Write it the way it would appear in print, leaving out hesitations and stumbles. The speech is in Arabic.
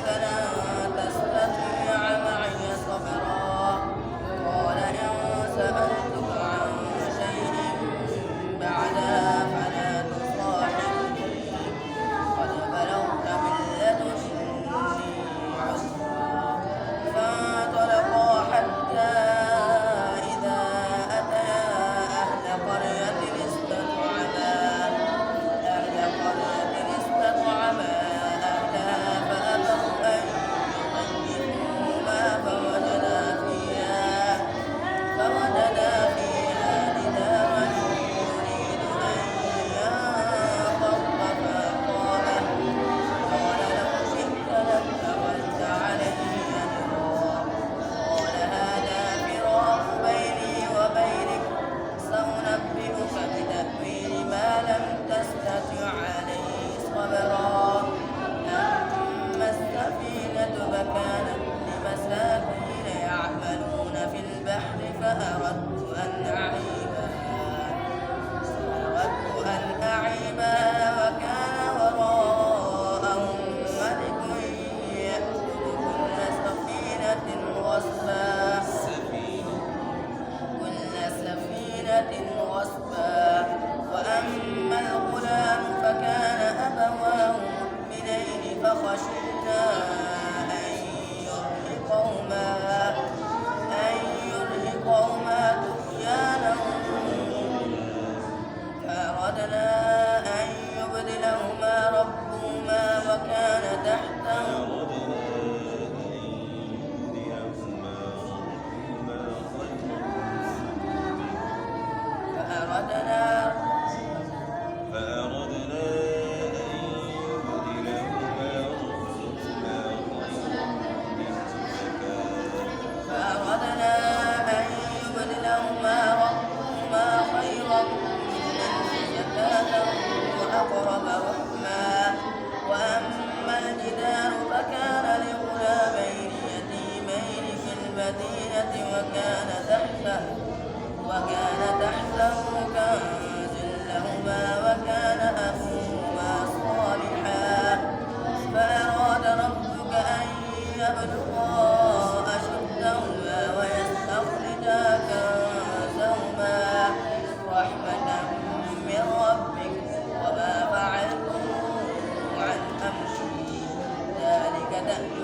فلن تستطيع معي صبرا قال إن سألتك عن شيء بعدها فلا تصاحبني قد بلغت من لدني عذرا فانطلقا حتى إذا أتيا أهل قرية استطعما أهلها فأبوا أن يضيفوهما فوجدا فيها جدارا يريد أن ينقض فأقامه قال لو شئت لاتخذت عليه أجرا قال هذا فراق بيني وبينك سأنبئك بتأويل ما لم تستطع عليه صبرا أما السفينة فكانت لمساكين يعملون في البحر فأردت أن أعيبها وكان وراءهم ملك يأخذ كل سفينة غصبا وأما الغلام فكان أبواه مؤمنين فخشينا أن يرهقهما طغيانا فأردنا أن يبدلهما ربهما وكان تحته فأردنا أن يبدلهما ربهما خيرا منه زكاة وأقرب رحما وأما الجدار فكان لغلامين يتيمين في المدينة وكان تحته كنز لهما وكان أبوهما صالحا فأراد ربك أن يبلغا أشدهما ويستخرجا كنزهما رحمة من ربك وما فعلته عن أمري ذلك تأويل